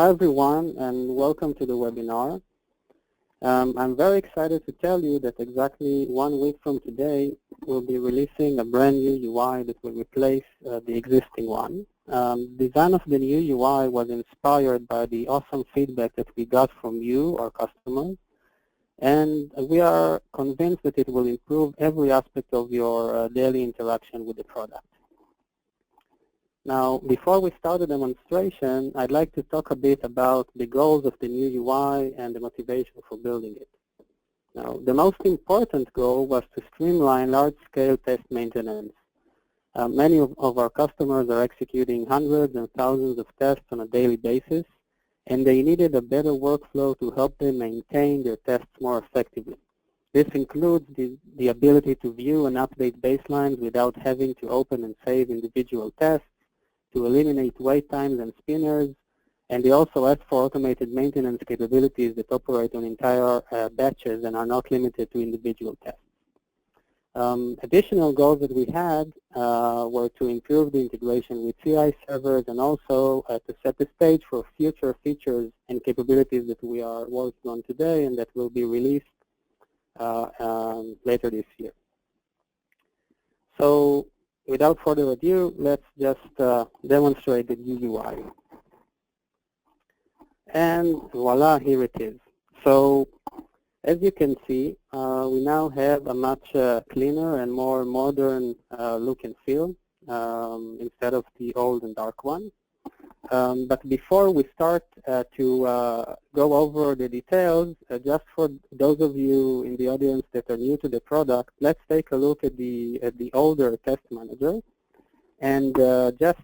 Hi everyone, and welcome to the webinar. I'm very excited to tell you that exactly 1 week from today, we'll be releasing a brand new UI that will replace the existing one. Design of the new UI was inspired by the awesome feedback that we got from you, our customers, and we are convinced that it will improve every aspect of your daily interaction with the product. Now, before we start the demonstration, I'd like to talk a bit about the goals of the new UI and the motivation for building it. Now, the most important goal was to streamline large-scale test maintenance. Many of our customers are executing hundreds and thousands of tests on a daily basis, and they needed a better workflow to help them maintain their tests more effectively. This includes the ability to view and update baselines without having to open and save individual tests, to eliminate wait times and spinners, and they also ask for automated maintenance capabilities that operate on entire batches and are not limited to individual tests. Additional goals that we had were to improve the integration with CI servers and also to set the stage for future features and capabilities that we are working on today and that will be released later this year. So, without further ado, let's just demonstrate the new UI. And voila, here it is. So, as you can see, we now have a much cleaner and more modern look and feel instead of the old and dark one. But before we start to go over the details, just for those of you in the audience that are new to the product, let's take a look at the older test manager and just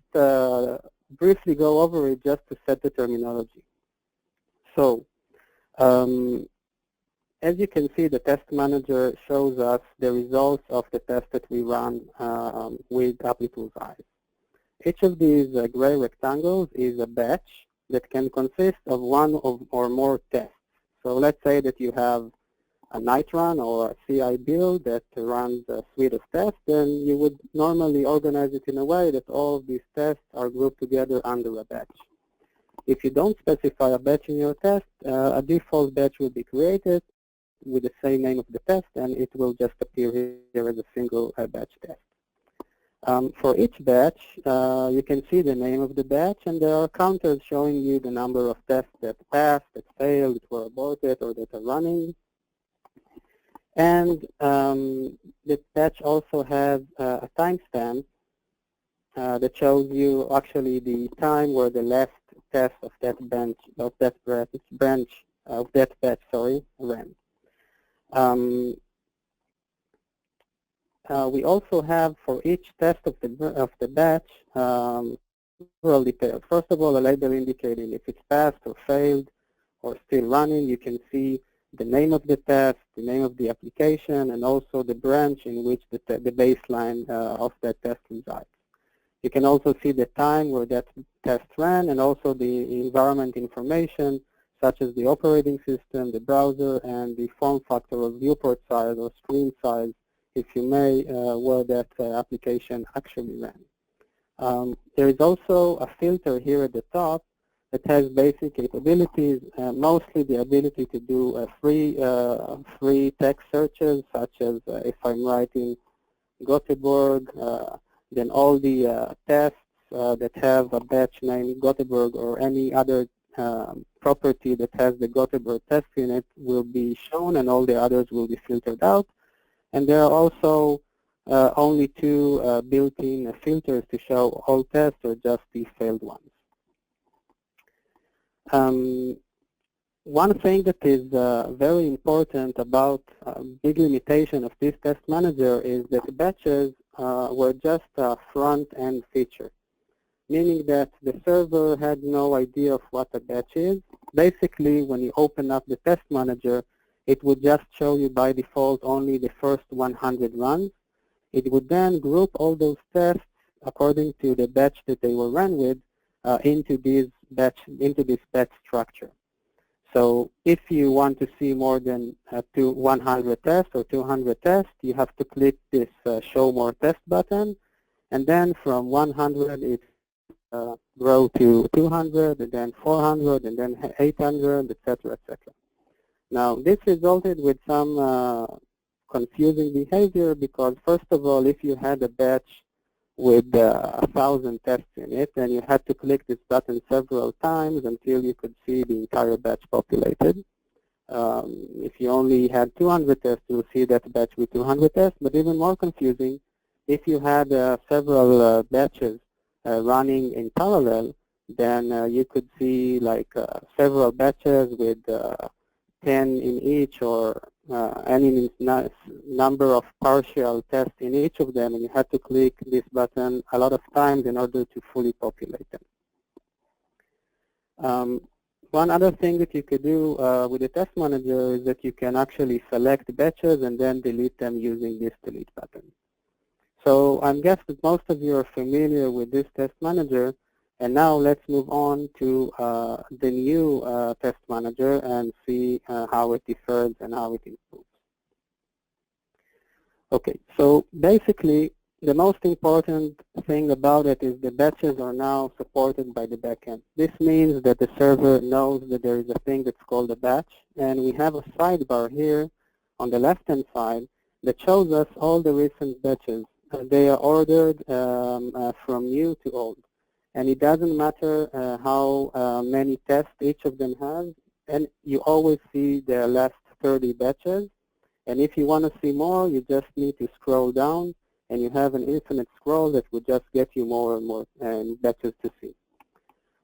briefly go over it just to set the terminology. So, as you can see, the test manager shows us the results of the test that we run with Applitools eyes. Each of these gray rectangles is a batch that can consist of one or more tests. So let's say that you have a night run or a CI build that runs a suite of tests, then you would normally organize it in a way that all of these tests are grouped together under a batch. If you don't specify a batch in your test, a default batch will be created with the same name of the test, and it will just appear here as a single batch test. For each batch, you can see the name of the batch, and there are counters showing you the number of tests that passed, that failed, that were aborted, or that are running. And the batch also has a timestamp that shows you actually the time where the last test of that batch ran. We also have for each test of the batch several details. First of all, a label indicating if it's passed or failed or still running. You can see the name of the test, the name of the application, and also the branch in which the baseline of that test resides. You can also see the time where that test ran and also the environment information such as the operating system, the browser, and the form factor of viewport size or screen size, if you may, where that application actually ran. There is also a filter here at the top that has basic capabilities, mostly the ability to do free text searches, such as if I'm writing Göteborg, then all the tests that have a batch name Göteborg or any other property that has the Göteborg test in it will be shown, and all the others will be filtered out. And there are also only two built-in filters to show all tests or just the failed ones. One thing that is very important about big limitation of this test manager is that batches were just a front-end feature, meaning that the server had no idea of what a batch is. Basically, when you open up the test manager, it would just show you by default only the first 100 runs. It would then group all those tests according to the batch that they were run with into this batch structure. So if you want to see more than 100 tests or 200 tests, you have to click this Show More Test button, and then from 100 it's grow to 200, and then 400, and then 800, etc., etc. Now, this resulted with some confusing behavior because, first of all, if you had a batch with 1,000 tests in it, then you had to click this button several times until you could see the entire batch populated. If you only had 200 tests, you'll see that batch with 200 tests. But even more confusing, if you had several batches running in parallel, then you could see like several batches with 10 in each, or any number of partial tests in each of them, and you had to click this button a lot of times in order to fully populate them. One other thing that you could do with the test manager is that you can actually select batches and then delete them using this delete button. So I'm guessing that most of you are familiar with this test manager, and now let's move on to the new test manager and see how it differs and how it improves. Okay, so basically the most important thing about it is the batches are now supported by the backend. This means that the server knows that there is a thing that's called a batch, and we have a sidebar here on the left-hand side that shows us all the recent batches. They are ordered from new to old. And it doesn't matter how many tests each of them has, and you always see the last 30 batches. And if you want to see more, you just need to scroll down, and you have an infinite scroll that will just get you more and more batches to see.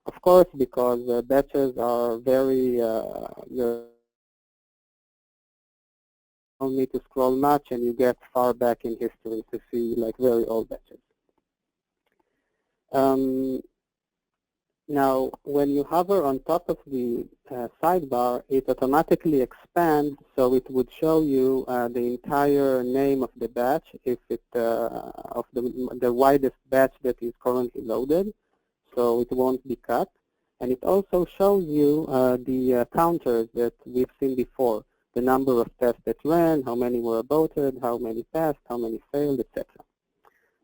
Of course, because batches are very, you don't need to scroll much, and you get far back in history to see like very old batches. Now, when you hover on top of the sidebar, it automatically expands, so it would show you the entire name of the batch, if it of the widest batch that is currently loaded, so it won't be cut. And it also shows you the counters that we've seen before, the number of tests that ran, how many were aborted, how many passed, how many failed, etc.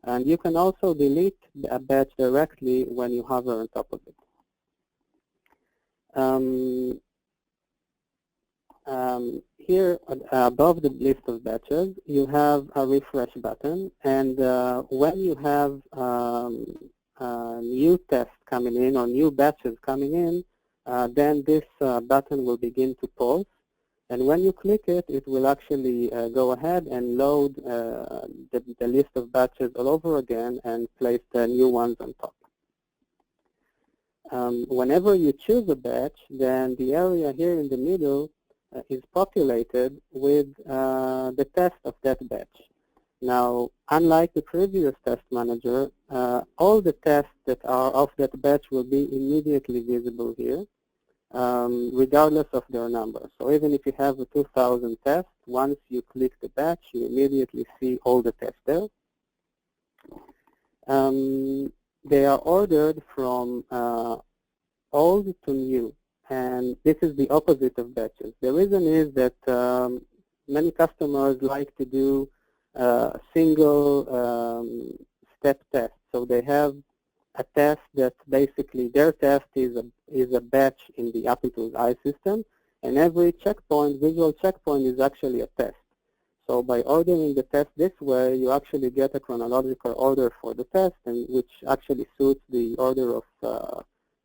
And you can also delete a batch directly when you hover on top of it. Here, above the list of batches, you have a refresh button. And when you have new tests coming in or new batches coming in, then this button will begin to pulse. And when you click it, it will actually go ahead and load the list of batches all over again and place the new ones on top. Whenever you choose a batch, then the area here in the middle is populated with the test of that batch. Now, unlike the previous test manager, all the tests that are of that batch will be immediately visible here, regardless of their number. So even if you have 2,000 tests, once you click the batch, you immediately see all the tests there. They are ordered from old to new, and this is the opposite of batches. The reason is that many customers like to do single step tests. So they have a test that basically their test is a batch in the Applitools I system, and every checkpoint, visual checkpoint, is actually a test. So by ordering the test this way, you actually get a chronological order for the test, and which actually suits the order of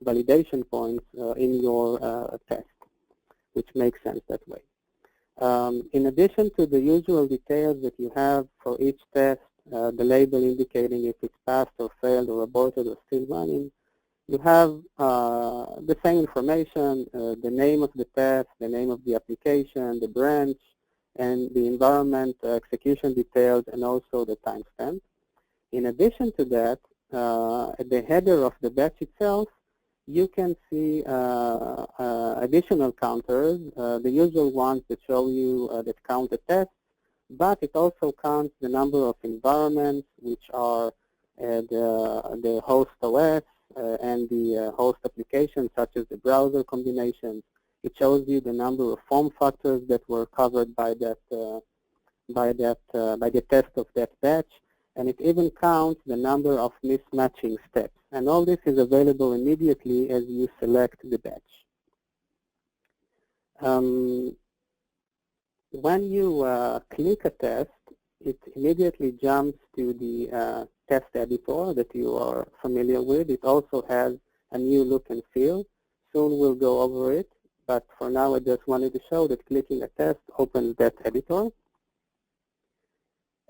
validation points in your test, which makes sense that way. In addition to the usual details that you have for each test, the label indicating if it's passed or failed or aborted or still running, you have the same information, the name of the test, the name of the application, the branch, and the environment execution details, and also the timestamp. In addition to that, at the header of the batch itself, you can see additional counters, the usual ones that show you that count the tests, but it also counts the number of environments, which are the host OS and the host applications, such as the browser combinations. It shows you the number of form factors that were covered by that by the test of that batch, and it even counts the number of mismatching steps. And all this is available immediately as you select the batch. When you click a test, it immediately jumps to the test editor that you are familiar with. It also has a new look and feel. Soon we'll go over it, but for now I just wanted to show that clicking a test opens that editor.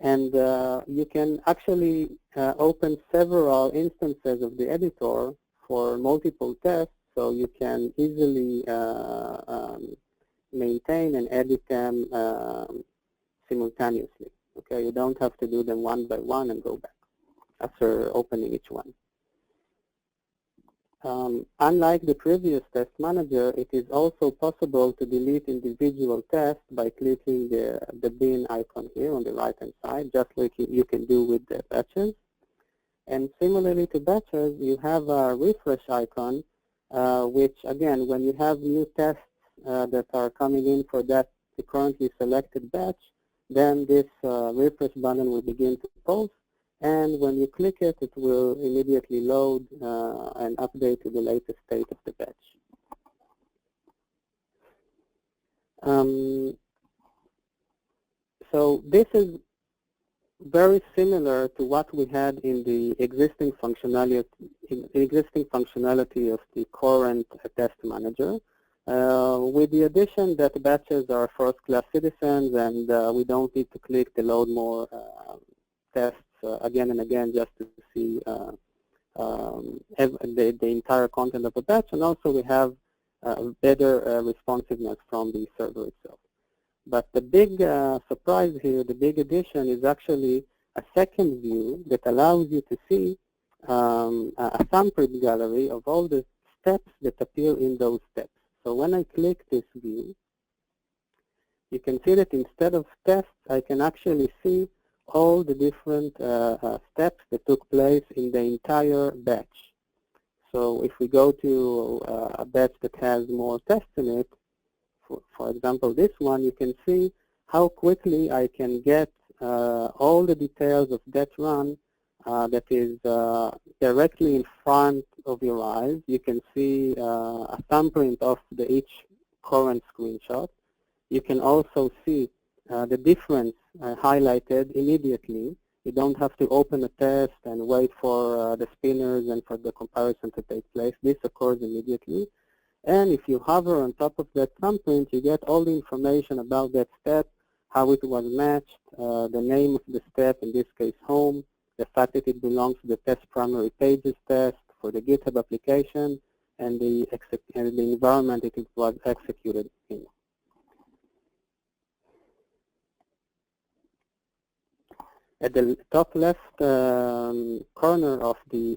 And you can actually open several instances of the editor for multiple tests, so you can easily maintain and edit them simultaneously. Okay, you don't have to do them one by one and go back after opening each one. Unlike the previous test manager, it is also possible to delete individual tests by clicking the bin icon here on the right-hand side, just like you can do with the batches. And similarly to batches, you have a refresh icon, which again, when you have new tests that are coming in for that currently selected batch, then this refresh button will begin to pulse. And when you click it, it will immediately load and update to the latest state of the batch. So this is very similar to what we had in the existing functionality of the current test manager, with the addition that batches are first-class citizens, and we don't need to click the load more tests again and again just to see the entire content of a batch, and also we have better responsiveness from the server itself. But the big surprise here, the big addition, is actually a second view that allows you to see a thumbprint gallery of all the steps that appear in those steps. So when I click this view, you can see that instead of tests, I can actually see all the different steps that took place in the entire batch. So if we go to a batch that has more tests in it, for example this one, you can see how quickly I can get all the details of that run that is directly in front of your eyes. You can see a thumbprint of each current screenshot. You can also see the difference highlighted immediately. You don't have to open a test and wait for the spinners and for the comparison to take place. This occurs immediately. And if you hover on top of that thumbprint, you get all the information about that step, how it was matched, the name of the step, in this case home, the fact that it belongs to the test primary pages test for the GitHub application, and the environment that it was executed in. At the top left corner of the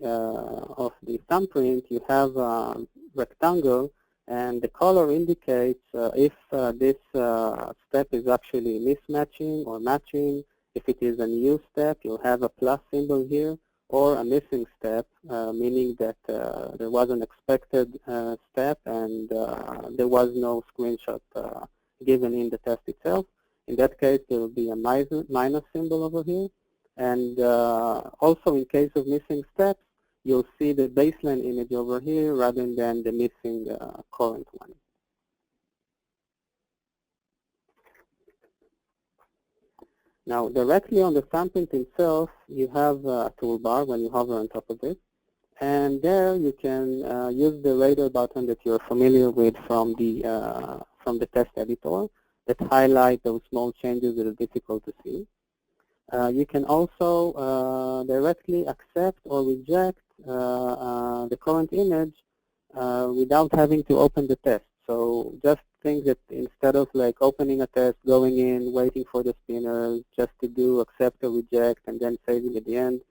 thumbprint, you have a rectangle, and the color indicates if this step is actually mismatching or matching. If it is a new step, you'll have a plus symbol here, or a missing step, meaning that there was an expected step and there was no screenshot given in the test itself. In that case, there will be a minus symbol over here. And also in case of missing steps, you'll see the baseline image over here rather than the missing current one. Now, directly on the thumbprint itself, you have a toolbar when you hover on top of it. And there you can use the radar button that you're familiar with from the test editor that highlight those small changes that are difficult to see. You can also directly accept or reject the current image without having to open the test. So just think that instead of like opening a test, going in, waiting for the spinner, just to do accept or reject and then saving at the end,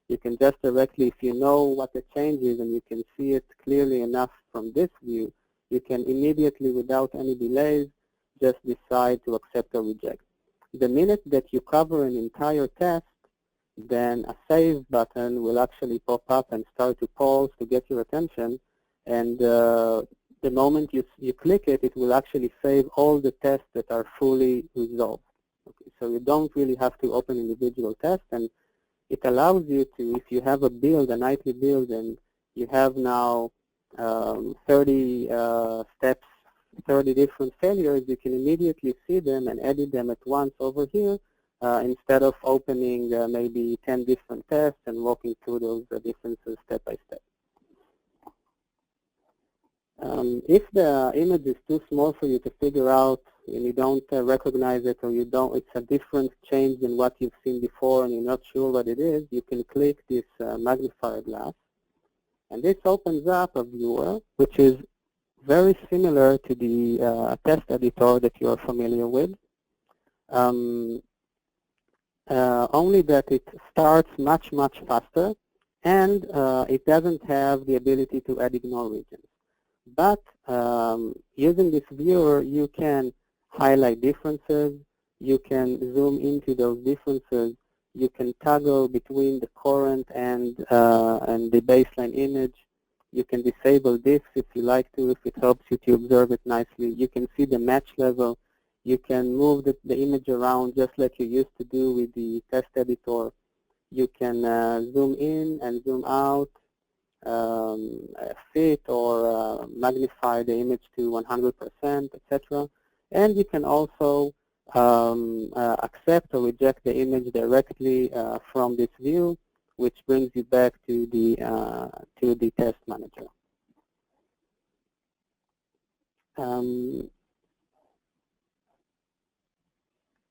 you can just directly, if you know what the change is and you can see it clearly enough from this view, you can immediately, without any delays, just decide to accept or reject. The minute that you cover an entire test, then a save button will actually pop up and start to pause to get your attention. And the moment you click it, it will actually save all the tests that are fully resolved. Okay, so you don't really have to open individual tests. And it allows you to, if you have a build, a nightly build, and you have now 30 steps, 30 different failures, you can immediately see them and edit them at once over here instead of opening maybe 10 different tests and walking through those differences step by step. If the image is too small for you to figure out and you don't recognize it, or it's a different change than what you've seen before and you're not sure what it is, you can click this magnifier glass. And this opens up a viewer which is very similar to the test editor that you are familiar with. Only that it starts much, much faster, and it doesn't have the ability to add ignore regions. But using this viewer, you can highlight differences, you can zoom into those differences, you can toggle between the current and the baseline image. You can disable this if you like to, if it helps you to observe it nicely. You can see the match level. You can move the image around just like you used to do with the test editor. You can zoom in and zoom out, fit or magnify the image to 100%, etc. And you can also accept or reject the image directly from this view, which brings you back to the test manager.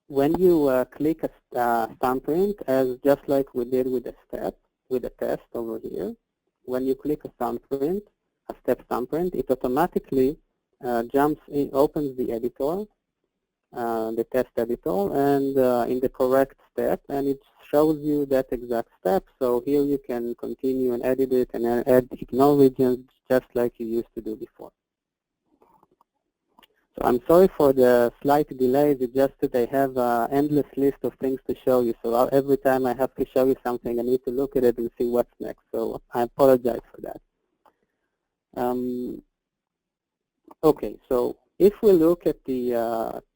When you click a thumbprint, as just like we did with the test over here, when you click a thumbprint, a step thumbprint, it automatically jumps in, opens the editor, the test editor, and in the correct step, and it shows you that exact step. So here you can continue and edit it and add ignore regions just like you used to do before. So I'm sorry for the slight delays. It's just that I have an endless list of things to show you. So every time I have to show you something, I need to look at it and see what's next. So I apologize for that. Okay, so if we look at the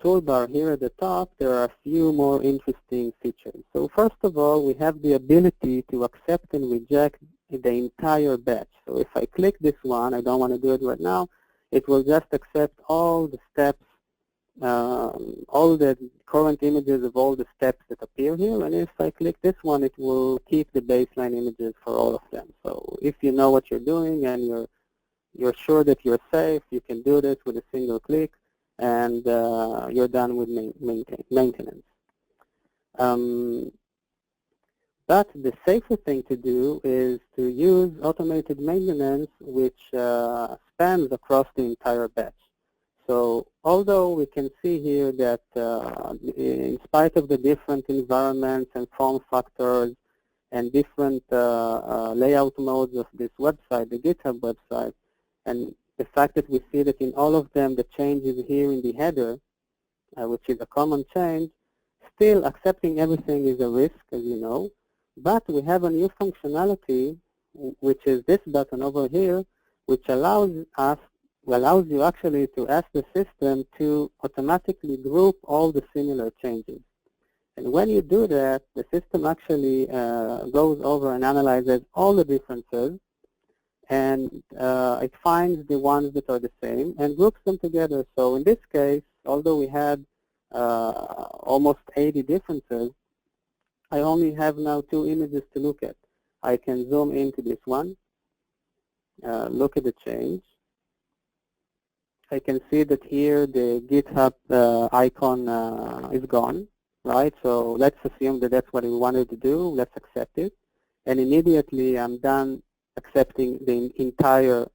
toolbar here at the top, there are a few more interesting features. So first of all, we have the ability to accept and reject the entire batch. So if I click this one, I don't want to do it right now, it will just accept all the steps, all the current images of all the steps that appear here. And if I click this one, it will keep the baseline images for all of them. So if you know what you're doing and you're sure that you're safe, you can do this with a single click, and you're done with maintenance. But the safer thing to do is to use automated maintenance, which spans across the entire batch. So although we can see here that in spite of the different environments and form factors and different layout modes of this website, the GitHub website, and the fact that we see that in all of them the change is here in the header, which is a common change, still accepting everything is a risk, as you know. But we have a new functionality, which is this button over here, which allows you actually to ask the system to automatically group all the similar changes. And when you do that, the system actually goes over and analyzes all the differences, and it finds the ones that are the same and groups them together. So in this case, although we had almost 80 differences, I only have now 2 images to look at. I can zoom into this one, look at the change. I can see that here the GitHub icon is gone, right? So let's assume that that's what we wanted to do. Let's accept it. And immediately I'm done accepting the entire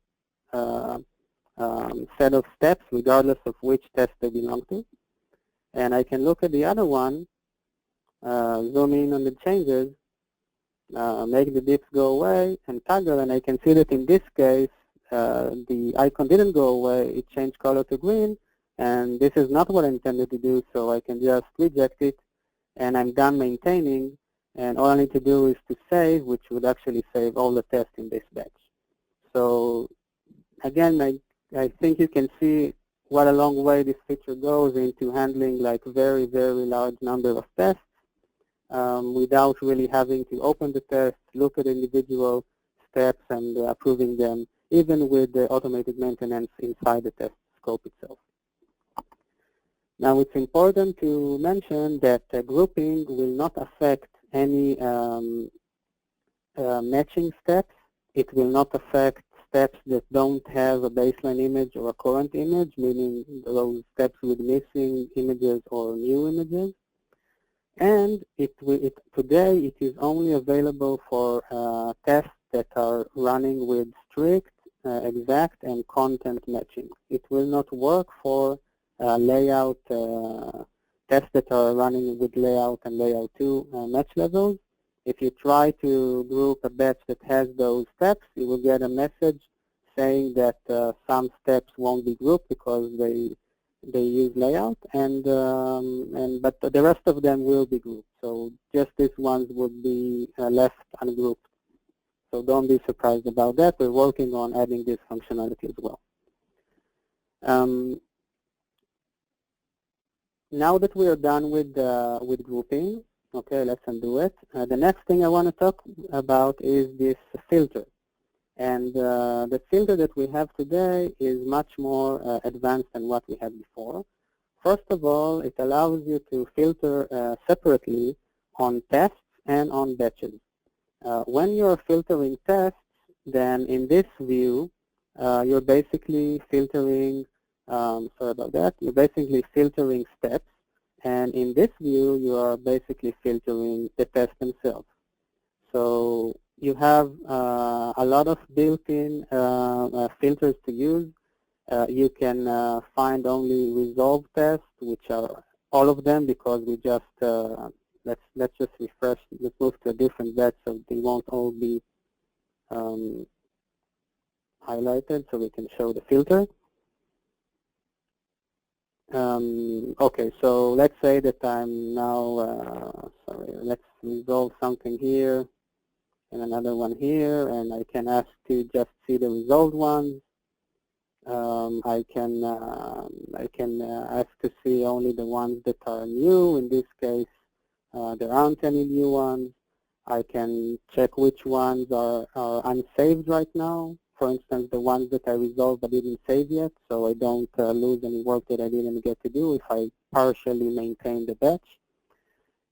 set of steps, regardless of which test they belong to. And I can look at the other one, zoom in on the changes, make the dips go away, and toggle, and I can see that in this case, the icon didn't go away, it changed color to green, and this is not what I intended to do, so I can just reject it, and I'm done maintaining, and all I need to do is to save, which would actually save all the tests in this batch. So again, I think you can see what a long way this feature goes into handling like very, very large number of tests. without really having to open the test, look at individual steps and approving them, even with the automated maintenance inside the test scope itself. Now, it's important to mention that grouping will not affect any matching steps. It will not affect steps that don't have a baseline image or a current image, meaning those steps with missing images or new images. And today it is only available for tests that are running with strict, exact, and content matching. It will not work for layout tests that are running with layout and layout 2 match levels. If you try to group a batch that has those steps, you will get a message saying that some steps won't be grouped because they use layout, but the rest of them will be grouped. So just these ones would be left ungrouped. So don't be surprised about that. We're working on adding this functionality as well. Now that we are done with grouping, okay, let's undo it. The next thing I want to talk about is this filter. And the filter that we have today is much more advanced than what we had before. First of all, it allows you to filter separately on tests and on batches. When you're filtering tests, then in this view, you're basically filtering, sorry about that, you're basically filtering steps. And in this view, you are basically filtering the tests themselves. So you have a lot of built-in filters to use. You can find only resolved tests, which are all of them, because we just let's just refresh. Let's move to a different batch so they won't all be highlighted, so we can show the filter. Okay, so let's say that I'm now sorry. Let's resolve something here and another one here, and I can ask to just see the resolved ones. I can ask to see only the ones that are new. In this case, there aren't any new ones. I can check which ones are unsaved right now. For instance, the ones that I resolved I didn't save yet, so I don't lose any work that I didn't get to do if I partially maintain the batch.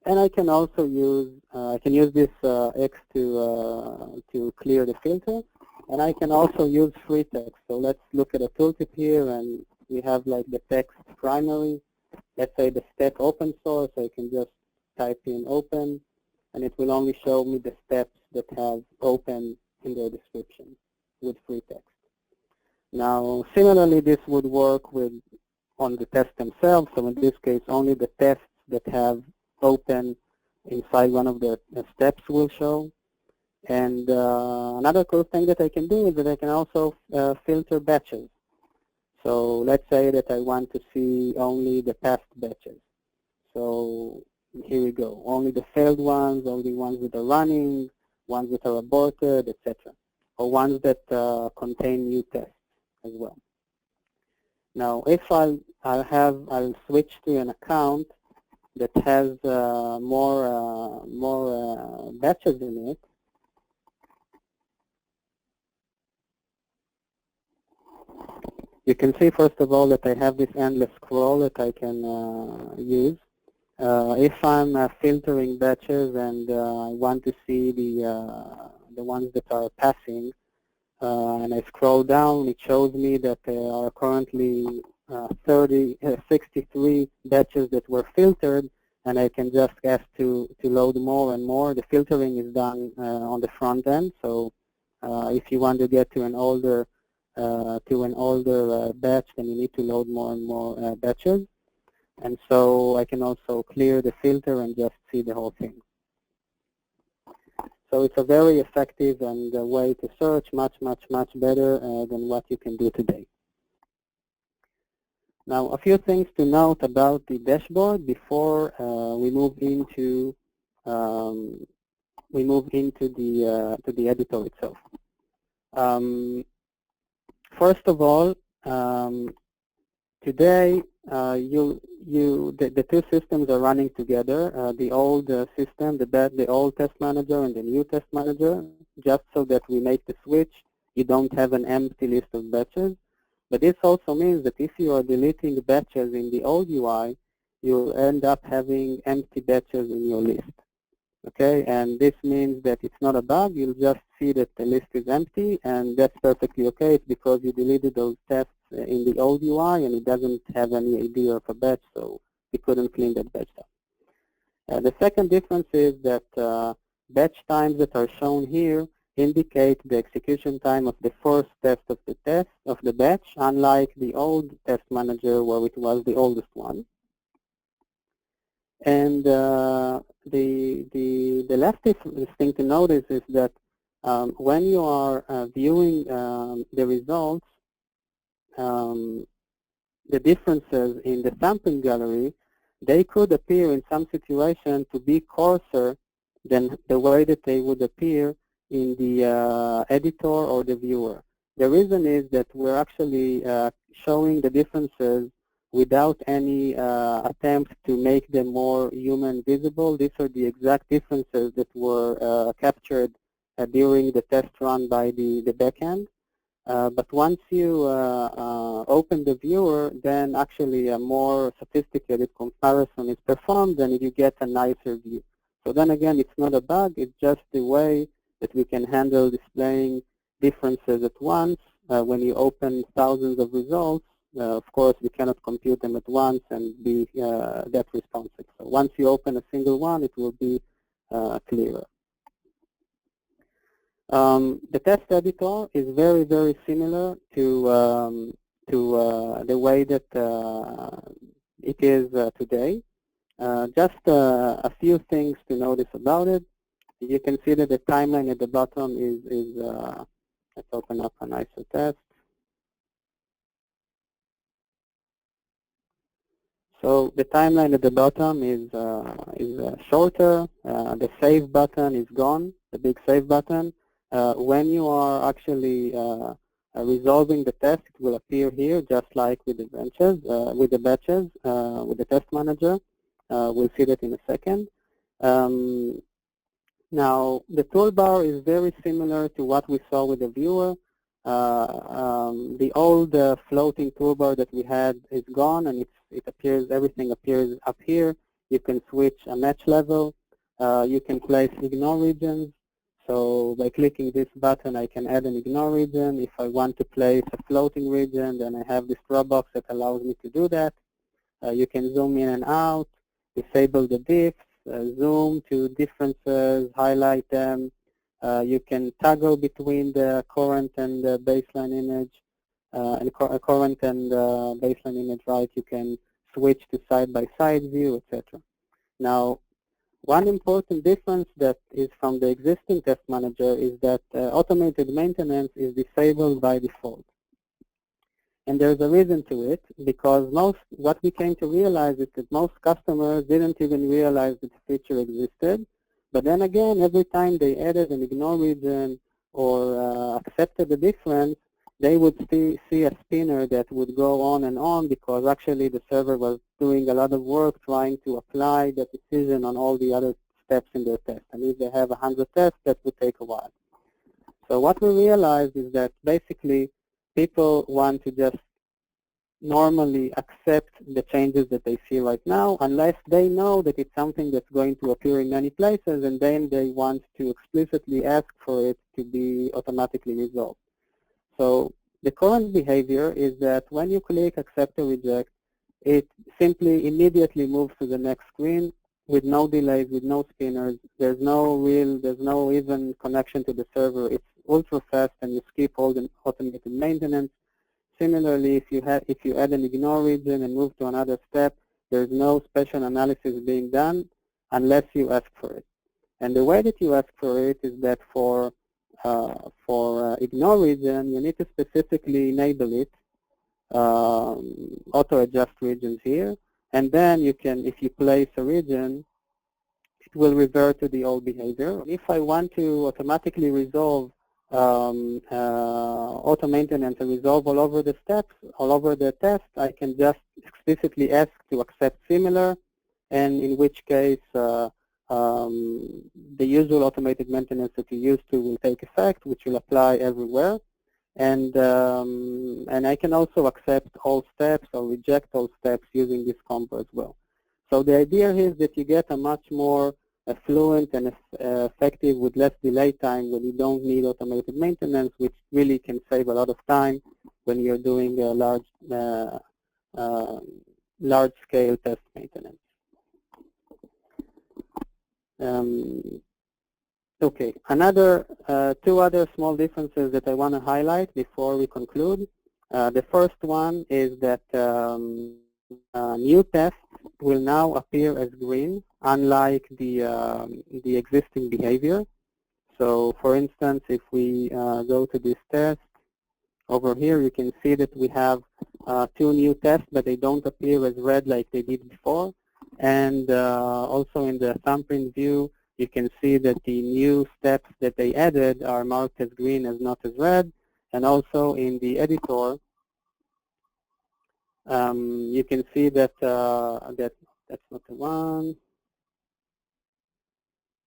And I can also use this X to clear the filter, and I can also use free text. So let's look at a tooltip here, and we have like the text primary. Let's say the stack open source. I can just type in open, and it will only show me the steps that have open in their description with free text. Now, similarly, this would work on the tests themselves. So in this case, only the tests that have open inside one of the steps will show. And another cool thing that I can do is that I can also filter batches. So let's say that I want to see only the past batches. So here we go. Only the failed ones, only ones that are running, ones that are aborted, etc. Or ones that contain new tests as well. Now, if I'll switch to an account that has more batches in it. You can see, first of all, that I have this endless scroll that I can use. If I'm filtering batches and I want to see the ones that are passing, and I scroll down, it shows me that there are currently 63 batches that were filtered, and I can just ask to load more and more. The filtering is done on the front end, so if you want to get to an older batch, then you need to load more and more batches. And so I can also clear the filter and just see the whole thing. So it's a very effective and way to search, much better than what you can do today. Now, a few things to note about the dashboard before we move into the editor itself. First of all, today the two systems are running together, the old system, the old test manager and the new test manager, just so that we make the switch. You don't have an empty list of batches. But this also means that if you are deleting batches in the old UI, you'll end up having empty batches in your list. Okay, and this means that it's not a bug. You'll just see that the list is empty, and that's perfectly okay. It's because you deleted those tests in the old UI, and it doesn't have any idea of a batch, so we couldn't clean that batch up. The second difference is that batch times that are shown here indicate the execution time of the first test of the batch, unlike the old test manager where it was the oldest one. And the last thing to notice is that when you are viewing the results, the differences in the sampling gallery, they could appear in some situation to be coarser than the way that they would appear in the editor or the viewer. The reason is that we're actually showing the differences without any attempt to make them more human visible. These are the exact differences that were captured during the test run by the backend. But once you open the viewer, then actually a more sophisticated comparison is performed and you get a nicer view. So then again, it's not a bug, it's just the way that we can handle displaying differences at once. When you open thousands of results, of course, we cannot compute them at once and be that responsive. So once you open a single one, it will be clearer. The test editor is very, very similar to the way that it is today. Just a few things to notice about it. You can see that the timeline at the bottom is let's open up an ISO test. So the timeline at the bottom is shorter. The save button is gone, the big save button. When you are actually resolving the test, it will appear here, just like with the batches, with the test manager. We'll see that in a second. Now, the toolbar is very similar to what we saw with the viewer. The old floating toolbar that we had is gone, and everything appears up here. You can switch a match level. You can place ignore regions. So by clicking this button, I can add an ignore region. If I want to place a floating region, then I have this drop box that allows me to do that. You can zoom in and out, disable the diffs, zoom to differences, highlight them. You can toggle between the current and the baseline image, current and baseline image, right? You can switch to side-by-side view, etc. Now, one important difference that is from the existing test manager is that automated maintenance is disabled by default. And there's a reason to it, because what we came to realize is that most customers didn't even realize that the feature existed. But then again, every time they added an ignore region or accepted the difference, they would see a spinner that would go on and on, because actually the server was doing a lot of work trying to apply the decision on all the other steps in their test. And if they have 100 tests, that would take a while. So what we realized is that basically people want to just normally accept the changes that they see right now, unless they know that it's something that's going to appear in many places, and then they want to explicitly ask for it to be automatically resolved. So the current behavior is that when you click accept or reject, it simply immediately moves to the next screen with no delays, with no spinners. There's no even connection to the server. It's ultra fast, and you skip all the automated maintenance. Similarly, if you add an ignore region and move to another step, there's no special analysis being done unless you ask for it. And the way that you ask for it is that for ignore region, you need to specifically enable it, auto adjust regions here, and then you can, if you place a region, it will revert to the old behavior. If I want to automatically resolve auto maintenance and resolve all over the steps, all over the test, I can just explicitly ask to accept similar, and in which case the usual automated maintenance that you used to will take effect, which will apply everywhere. And I can also accept all steps or reject all steps using this combo as well. So the idea here is that you get a much more fluent and effective with less delay time when you don't need automated maintenance, which really can save a lot of time when you're doing a large-scale test maintenance. Okay, two other small differences that I want to highlight before we conclude. The first one is that new tests will now appear as green, unlike the existing behavior. So, for instance, if we go to this test over here, you can see that we have two new tests, but they don't appear as red like they did before. And also in the thumbprint view, you can see that the new steps that they added are marked as green, as not as red. And also in the editor, you can see that that's not the one.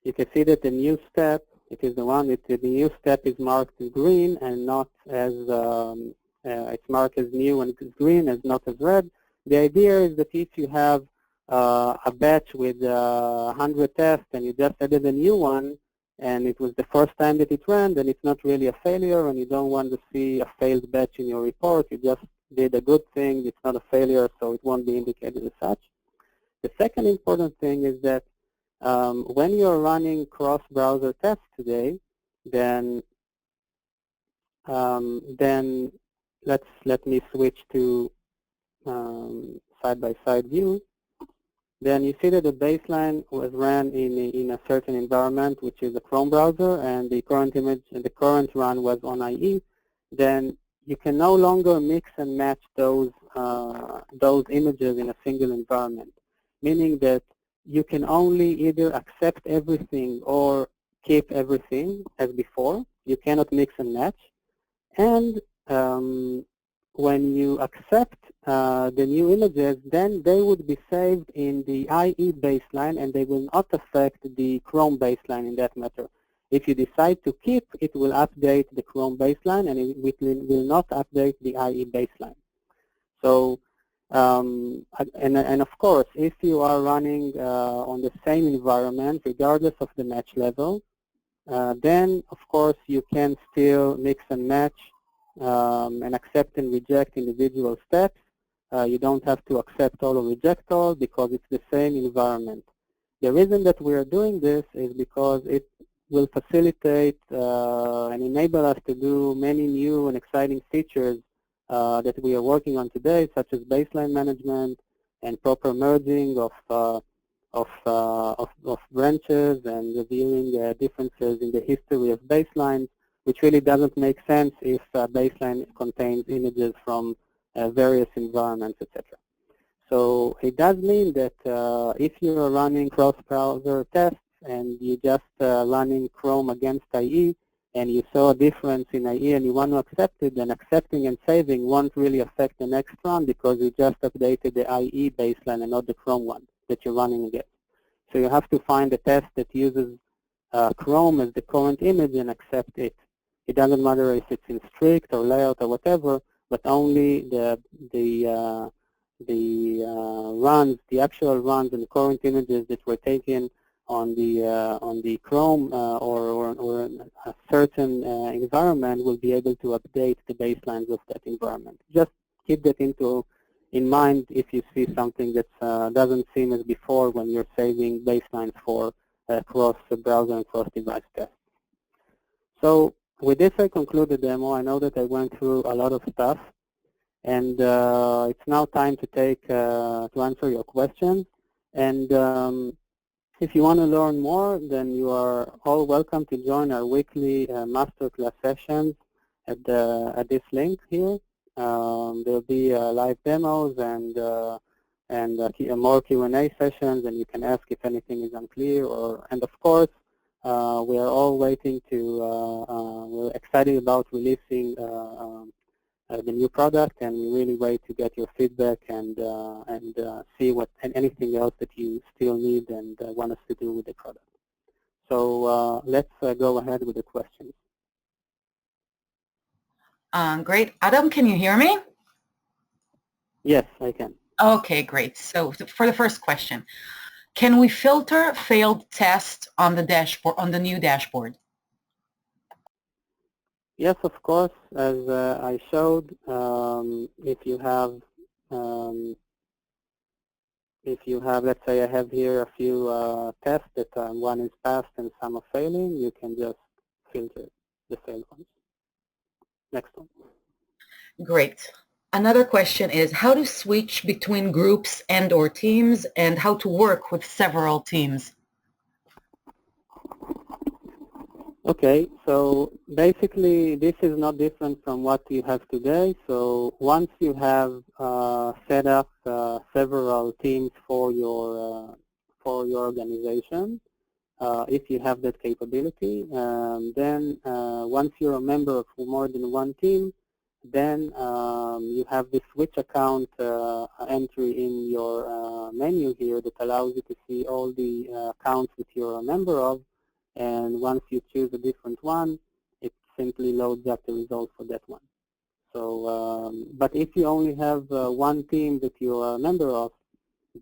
You can see that the new step, it is the one that the new step is marked as green and not as it's marked as new and it's green, as not as red. The idea is that if you have a batch with 100 tests and you just added a new one and it was the first time that it ran, then it's not really a failure and you don't want to see a failed batch in your report. You just did a good thing. It's not a failure, so it won't be indicated as such. The second important thing is that when you're running cross-browser tests today, then let me switch to side-by-side view. Then you see that the baseline was ran in a certain environment, which is a Chrome browser, and the current image and the current run was on IE. Then you can no longer mix and match those images in a single environment, meaning that you can only either accept everything or keep everything as before. You cannot mix and match. And when you accept the new images, then they would be saved in the IE baseline and they will not affect the Chrome baseline in that matter. If you decide to keep, it will update the Chrome baseline and it will not update the IE baseline. So, and of course, if you are running on the same environment, regardless of the match level, then of course you can still mix and match and accept and reject individual steps. You don't have to accept all or reject all because it's the same environment. The reason that we are doing this is because it will facilitate and enable us to do many new and exciting features that we are working on today, such as baseline management and proper merging of branches and reviewing differences in the history of baselines, which really doesn't make sense if a baseline contains images from various environments, etc. So it does mean that if you are running cross-browser tests and you just running Chrome against IE and you saw a difference in IE and you want to accept it, then accepting and saving won't really affect the next run because you just updated the IE baseline and not the Chrome one that you're running against. So you have to find a test that uses Chrome as the current image and accept it. It doesn't matter if it's in strict or layout or whatever, but only the runs, the actual runs and the current images that were taken on the Chrome or a certain environment will be able to update the baselines of that environment. Just keep that in mind if you see something that doesn't seem as before when you're saving baselines for cross-browser and cross-device tests. So with this, I conclude the demo. I know that I went through a lot of stuff, and it's now time to answer your questions. And if you want to learn more, then you are all welcome to join our weekly masterclass sessions at this link here. There'll be live demos and more Q&A sessions, and you can ask if anything is unclear. And of course, we are all waiting to. We're excited about releasing the new product, and we really wait to get your feedback and see what and anything else that you still need and want us to do with the product. So let's go ahead with the questions. Great. Adam, can you hear me? Yes, I can. Okay, great. So for the first question, can we filter failed tests on the dashboard, on the new dashboard? Yes, of course. As I showed, if you have, let's say I have here a few tests that one is passed and some are failing, you can just filter the failed ones. Next one. Great. Another question is how to switch between groups and or teams and how to work with several teams. Okay, so basically this is not different from what you have today. So once you have set up several teams for your organization, if you have that capability, then once you're a member of more than one team, then you have the switch account entry in your menu here that allows you to see all the accounts that you're a member of. And once you choose a different one, it simply loads up the result for that one. So, but if you only have one team that you're a member of,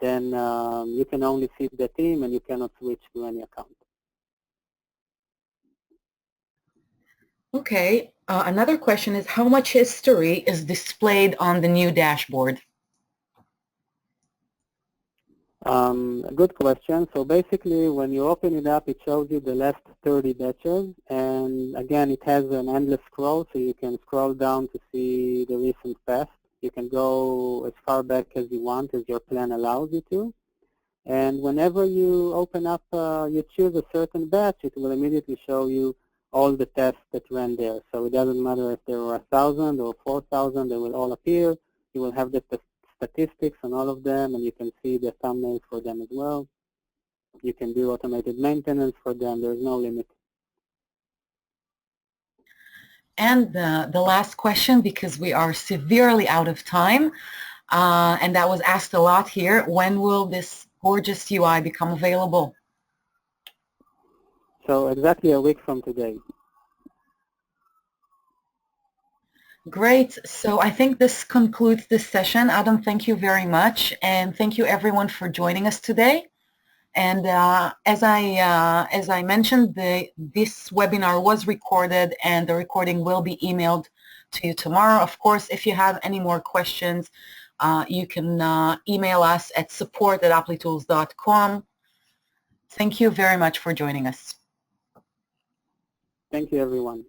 then you can only see the team and you cannot switch to any account. Okay. Another question is how much history is displayed on the new dashboard? Good question. So basically, when you open it up, it shows you the last 30 batches. And again, it has an endless scroll, so you can scroll down to see the recent past. You can go as far back as you want, as your plan allows you to. And whenever you open up, you choose a certain batch, it will immediately show you all the tests that ran there. So it doesn't matter if there were 1,000 or 4,000, they will all appear. You will have the statistics on all of them, and you can see the thumbnails for them as well. You can do automated maintenance for them. There's no limit. And the last question, because we are severely out of time, and that was asked a lot here, when will this gorgeous UI become available? So exactly a week from today. Great. So I think this concludes this session. Adam, thank you very much. And thank you everyone for joining us today. And as I mentioned, this webinar was recorded and the recording will be emailed to you tomorrow. Of course, if you have any more questions, you can email us at support@applitools.com. Thank you very much for joining us. Thank you, everyone.